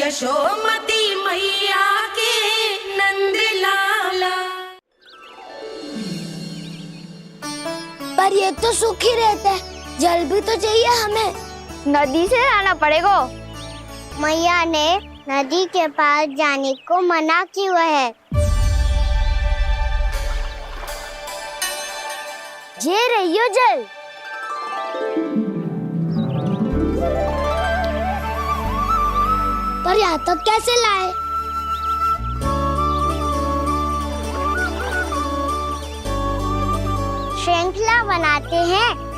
यशोमती मैया के नंद लाला। पर ये तो सूख ही रहता है, जल भी तो चाहिए हमें। नदी से लाना पड़ेगा। मैया ने नदी के पास जाने को मना किया है। ये रहियो जल। पर यहाँ तक कैसे लाए? श्रृंखला बनाते हैं।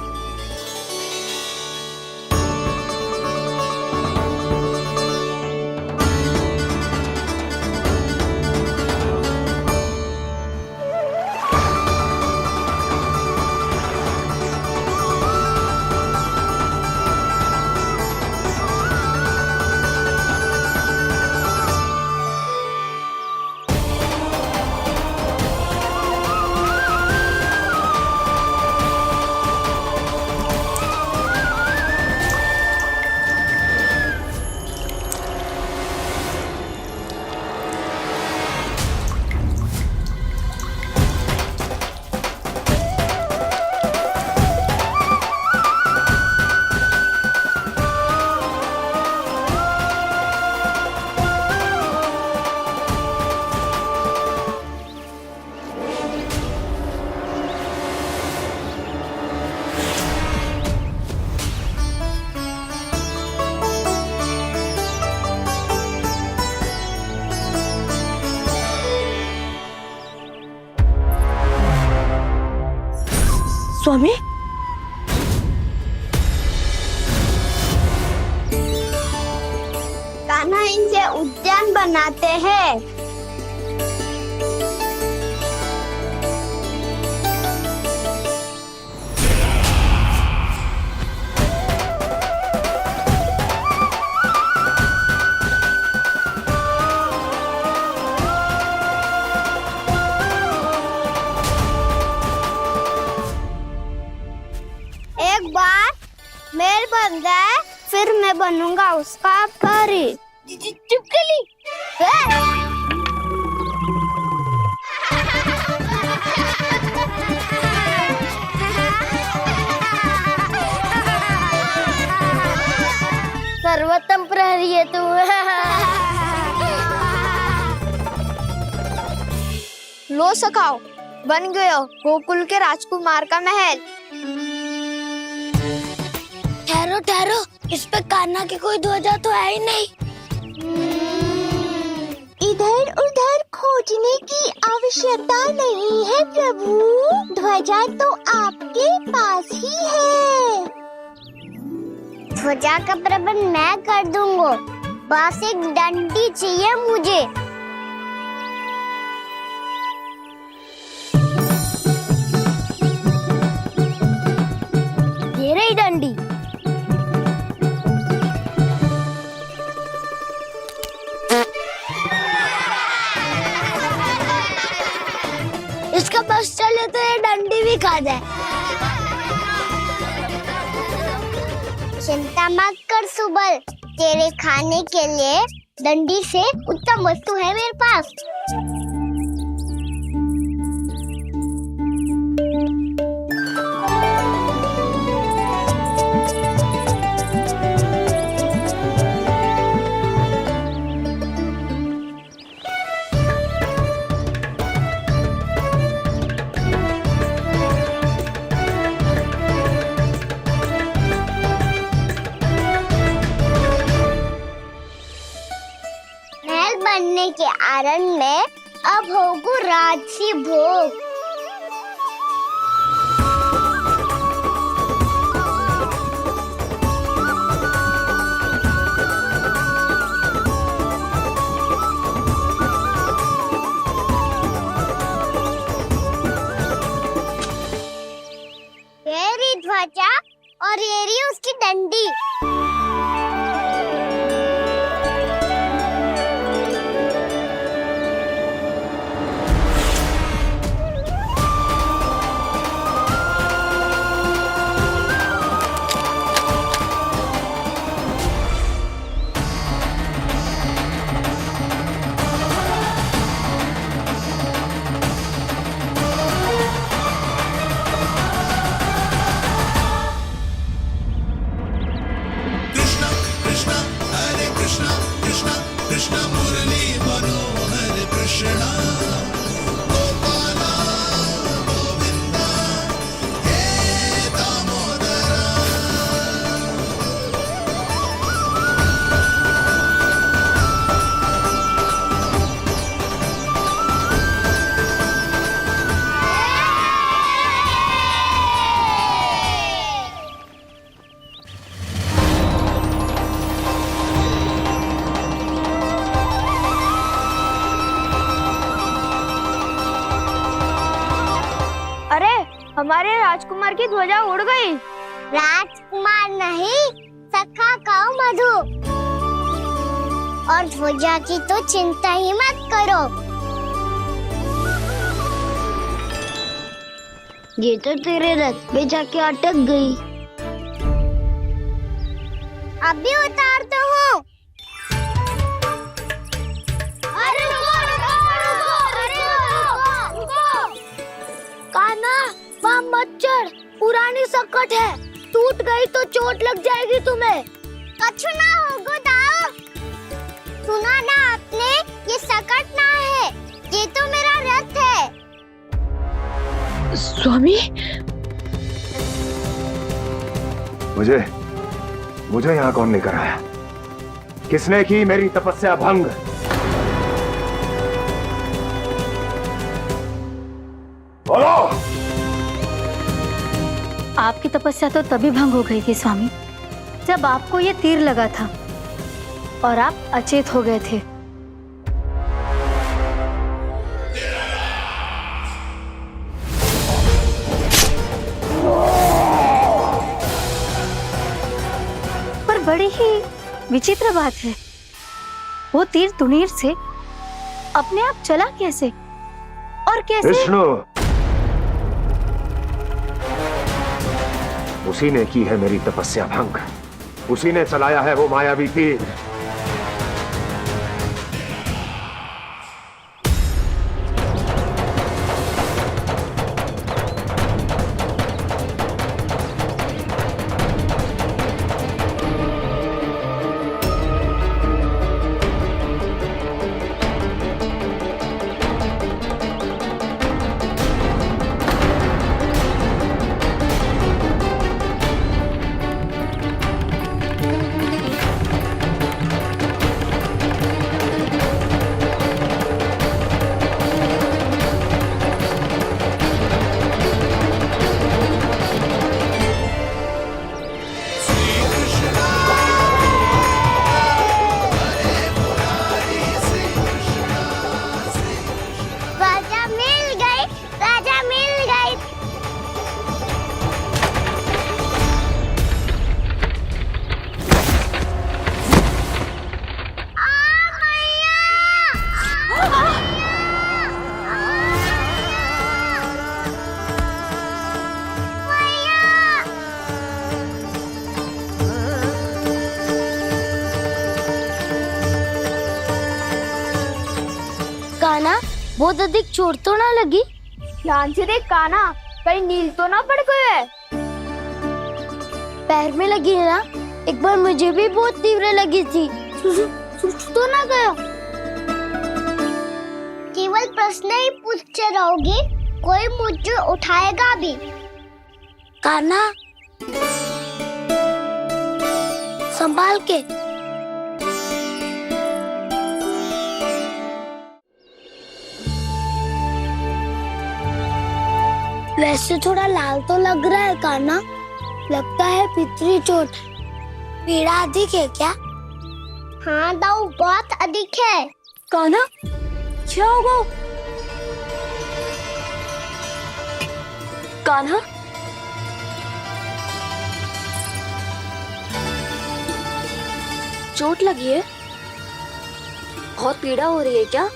स्वामी, कान्हा इनसे उद्यान बनाते हैं। एक बार मेल बन जाए फिर मैं बनूंगा उसका परी। चुपकली। सर्वोत्तम प्रहरी है तू। लो सखाओ, बन गयो गोकुल के राजकुमार का महल। ठहरो ठहरो, इस पे कान्हा की कोई ध्वजा तो है ही नहीं। इधर उधर खोजने की आवश्यकता नहीं है प्रभु, ध्वजा तो आपके पास ही है। ध्वजा का प्रबंध मैं कर दूंगा, बस एक डंडी चाहिए मुझे। ये रही डंडी। इसका बस चले तो ये डंडी भी खा जाए। चिंता मत कर सुबल, तेरे खाने के लिए डंडी से उत्तम वस्तु है मेरे पास। बनने के आरण में अब होगू राजसी भोग। ये रही ध्वजा और ये रही उसकी डंडी। अरे हमारे राजकुमार की ध्वजा उड़ गई। राजकुमार नहीं, सखा कहो मधु। और ध्वजा की तो चिंता ही मत करो। ये तो तेरे रथ पे जाके अटक गई। अभी उतारता हूँ। अरे कान्हा, वहाँ मत चढ़, पुरानी सकट है, टूट गई तो चोट लग जाएगी तुम्हें। कछु ना होगा दाऊ। सुना ना आपने, ये सकट ना है, ये तो मेरा रथ है। स्वामी, मुझे यहाँ कौन लेकर आया? किसने की मेरी तपस्या भंग? बोलो। आपकी तपस्या तो तभी भंग हो गई थी स्वामी, जब आपको ये तीर लगा था और आप अचेत हो गए थे। पर बड़ी ही विचित्र बात है, वो तीर तुनीर से अपने आप चला कैसे और कैसे? विष्णु, उसी ने की है मेरी तपस्या भंग, उसी ने चलाया है वो मायावी तीर। कान्हा, बहुत अधिक चोट तो ना लगी? ध्यान से देख कान्हा, कहीं नील तो ना पड़ गए? पैर में लगी है ना? एक बार मुझे भी बहुत तीव्र लगी थी। सूझ तो ना गया? केवल प्रश्न ही पूछते रहोगे, कोई मुझे उठाएगा भी? कान्हा, संभाल के। वैसे थोड़ा लाल तो लग रहा है कान्हा, लगता है पितरी चोट। पीड़ा अधिक है क्या? हाँ दाऊ, बहुत अधिक है। कान्हा, क्या होगा? कान्हा, चोट लगी है? बहुत पीड़ा हो रही है क्या?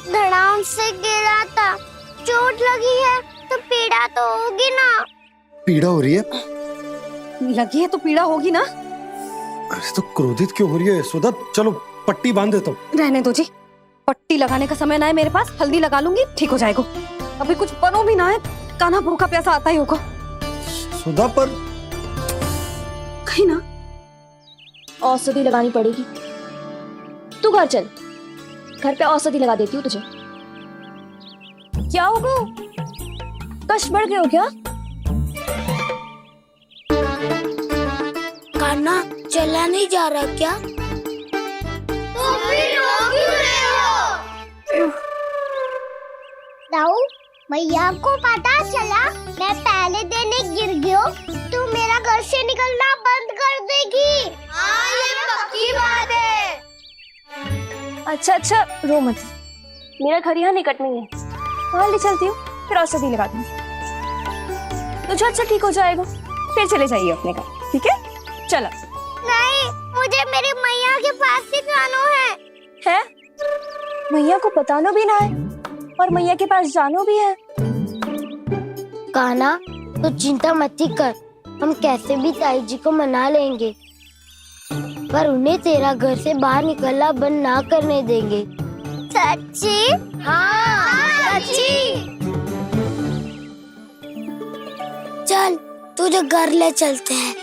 धड़ाम से गिरा था, चोट लगी है तो पीड़ा तो होगी ना। पीड़ा हो रही है? लगी है तो पीड़ा होगी ना। अरे तो क्रोधित क्यों हो रही है यशोदा? चलो पट्टी बांध देता हूँ। रहने दो जी, पट्टी लगाने का समय ना है मेरे पास, हल्दी लगा लूंगी, ठीक हो जाएगा। अभी कुछ बनो भी ना है, कान्हा भूखा प्यासा आता ही होगा। सुधा पर कहीं ना औषधि लगानी पड़ेगी। तू घर चल, घर पे औषधि लगा देती हूँ तुझे। क्या होगा? कष्ट बढ़ गए हो क्या? कान्हा चला नहीं जा रहा क्या? तो फिर रो क्यों रहे हो? दाऊ, मैया को पता चला मैं पहले दिन ही गिर गया तो मेरा घर से निकलना बंद कर देगी। हाँ, ये पक्की बात है। अच्छा रो मत, मेरा घर यहाँ निकट में है, वहाँ ले चलती हूँ, फिर औषधि लगा दूंगी। तुझे अच्छा ठीक हो जाएगा, फिर चले जाइए अपने घर, ठीक है? चलो। नहीं, मुझे मेरी मैया के पास ही जाना है। मैया को बताना भी ना है और मैया के पास जानो भी है। कान्हा, तो चिंता मत ही कर, हम कैसे भी ताई जी को मना लेंगे, पर उन्हें तेरा घर से बाहर निकलना बंद ना करने देंगे। सच्ची? हाँ, सच्ची। चल, तुझे घर ले चलते हैं।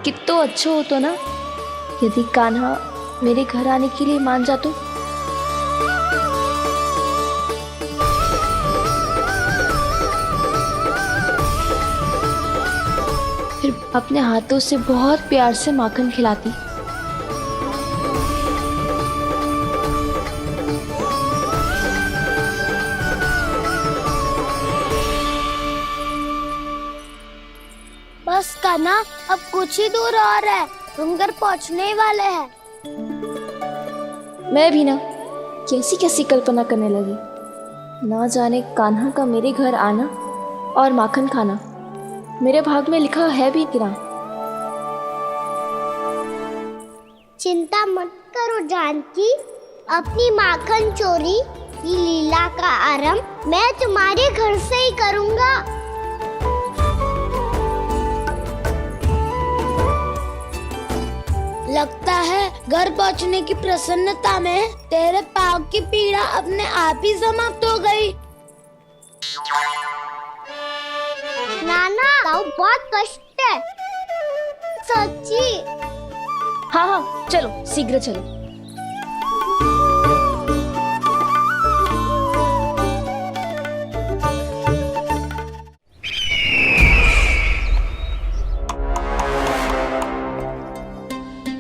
कितना अच्छा हो तो ना यदि कान्हा मेरे घर आने के लिए मान जा तो। फिर अपने हाथों से बहुत प्यार से माखन खिलाती। बस कान्हा, अब कुछ ही दूर और है, तुम घर पहुँचने वाले हैं। मैं भी ना कैसी कैसी कल्पना करने लगी, ना जाने कान्हा का मेरे घर आना और माखन खाना मेरे भाग में लिखा है भी कि ना। चिंता मत करो जानकी, अपनी माखन चोरी की लीला का आरंभ मैं तुम्हारे घर से ही करूँगा। लगता है घर पहुंचने की प्रसन्नता में तेरे पाँव की पीड़ा अपने आप ही समाप्त हो गई। नाना, पाँव बहुत कष्ट है। सच्ची? हाँ, चलो शीघ्र चलो।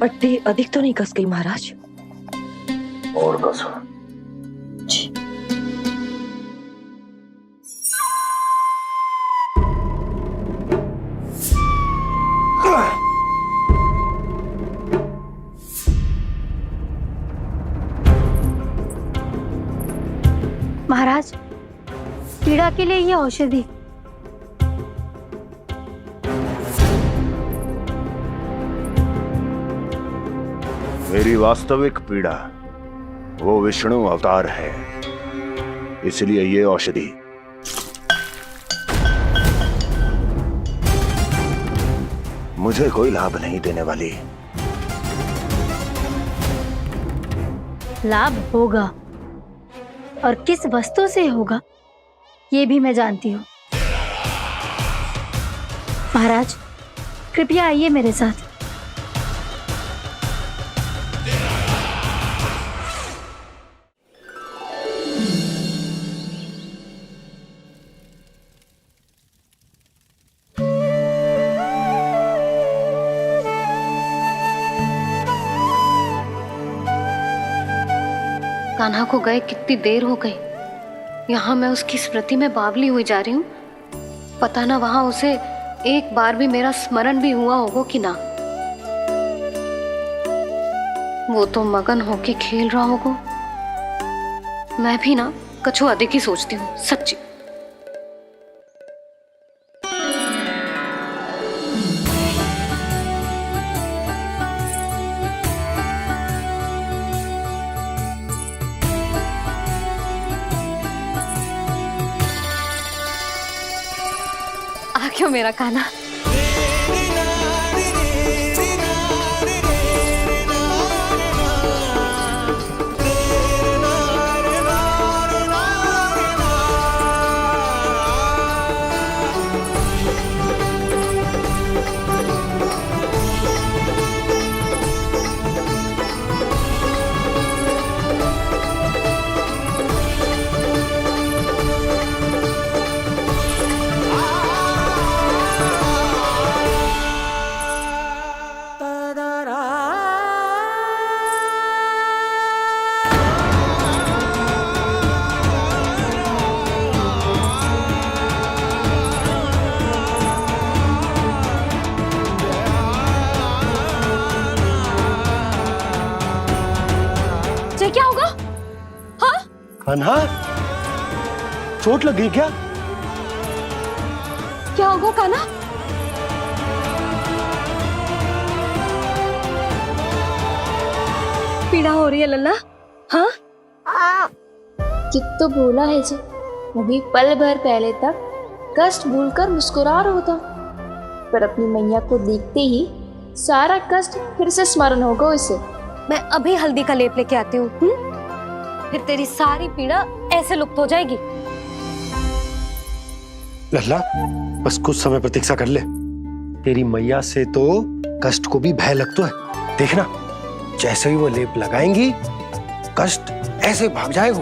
पट्टी अधिक तो नहीं कस गई महाराज? और कसो। महाराज, पीड़ा के लिए ये औषधि। मेरी वास्तविक पीड़ा वो विष्णु अवतार है, इसलिए ये औषधि। मुझे कोई लाभ नहीं देने वाली। लाभ होगा, और किस वस्तु से होगा ये भी मैं जानती हूँ। महाराज, कृपया आइए मेरे साथ। कान्हा को गए कितनी देर हो गई, यहाँ मैं उसकी स्मृति में बावली हुई जा रही हूँ। पता ना वहां उसे एक बार भी मेरा स्मरण भी हुआ होगा कि ना। वो तो मगन होके खेल रहा होगा। मैं भी ना कछु अधिक ही सोचती हूँ सच्ची। थैंक यू मेरा कान्हा। क्या होगा? हाँ? कान्हा, चोट लग गई क्या? क्या होगा कान्हा? पीड़ा हो रही है लल्ला? हाँ? कित तो भूला है जी, अभी पल भर पहले तक कष्ट भूलकर मुस्कुरा रहा था, पर अपनी मैया को देखते ही सारा कष्ट फिर से स्मरण होगा उसे। मैं अभी हल्दी का लेप लेके आती हूँ, फिर तेरी सारी पीड़ा ऐसे लुप्त हो जाएगी। लल्ला, बस कुछ समय प्रतीक्षा कर ले। तेरी मैया से तो कष्ट को भी भय लगता है। देखना, जैसे ही वो लेप लगाएंगी, कष्ट ऐसे भाग जाएगा।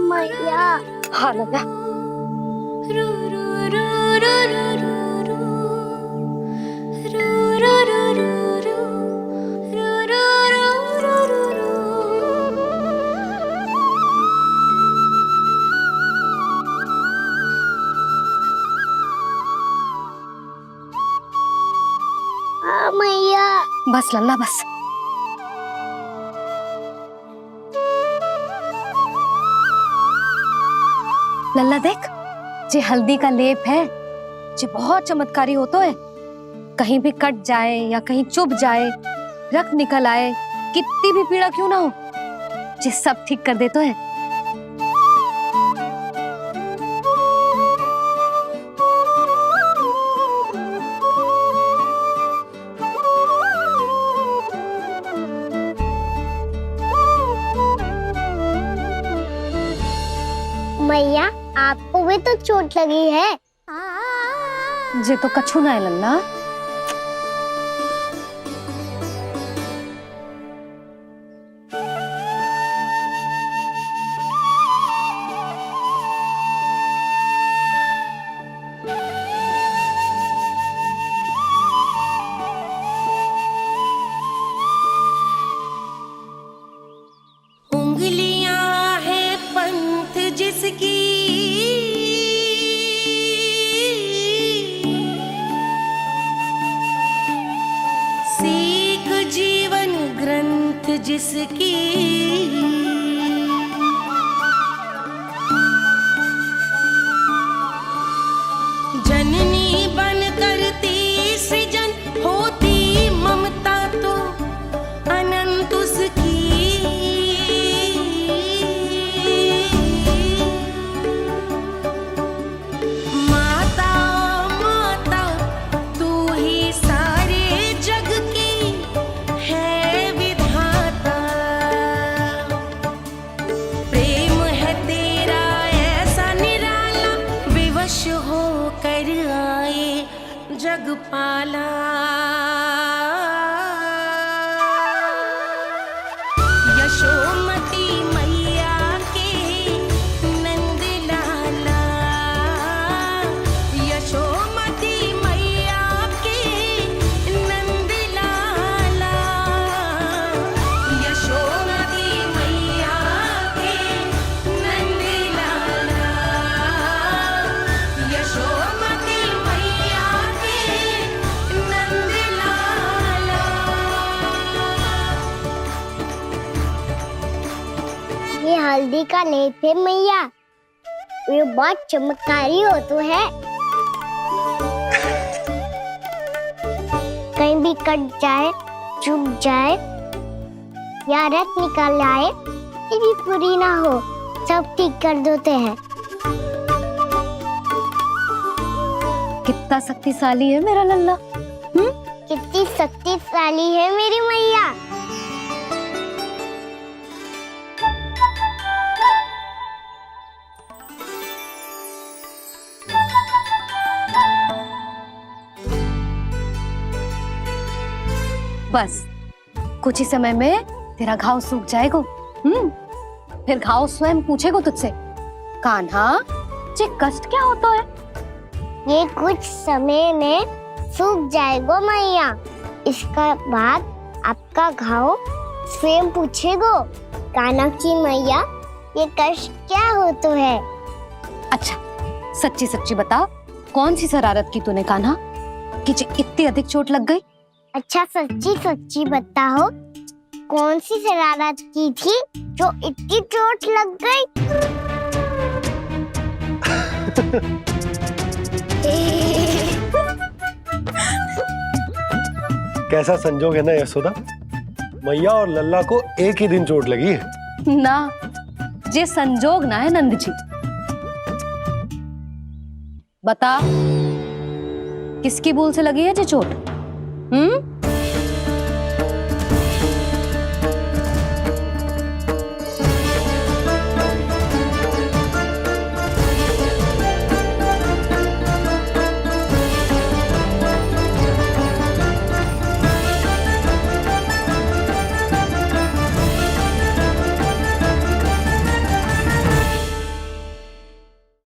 मैया। हाँ लल्ला। मैया। बस लल्ला बस। लल्ला देख, जे हल्दी का लेप है, जे बहुत चमत्कारी होता है। कहीं भी कट जाए या कहीं चुभ जाए, रक्त निकल आए, कितनी भी पीड़ा क्यों ना हो, जे सब ठीक कर देता है। मैया, आपको भी तो चोट लगी है। जे तो कछु ना है लल्ला। उंगलियां है पंथ जिसकी, सीख जीवन ग्रंथ जिसकी, जननी बन करती सृजन होती ममता तो अनंत उसकी। माता माता तू ही सारे जग की है विधाता, प्रेम है तेरा ऐसा निराला, विवश हो कर आए जग पाला। यशोमती मैया के नंद लाला, यशोमती मैया के नंद लाला, यशोमती मैया के नंद लाला, यशोमती मैया के नंद लाला। ये हल्दी का लेप है मैया, ये बहुत चमत्कारी हो तो है। कहीं भी कट जाए, चुभ जाए या रक्त निकल आए, ये भी पूरी ना हो, सब ठीक कर देते हैं। कितना शक्तिशाली है मेरा लल्ला। कितनी शक्तिशाली है मेरी मैया। बस कुछ ही समय में तेरा घाव सूख जाएगा। फिर घाव स्वयं पूछेगा तुझसे, कान्हा ये कष्ट क्या होता है? ये कुछ समय में सूख जाएगा मैया। इसका बाद आपका घाव स्वयं पूछेगा, कान्हा की मैया ये कष्ट क्या होता है। अच्छा सच्ची सच्ची बता, कौन सी शरारत की तूने कान्हा कि इतनी अधिक चोट लग गई? अच्छा सच्ची सच्ची बताओ, कौन सी शरारत की थी जो इतनी चोट लग गई? कैसा संजोग है ना यशोदा, मैया और लल्ला को एक ही दिन चोट लगी है। ना ये संजोग ना है नंद जी। बता किसकी भूल से लगी है ये चोट?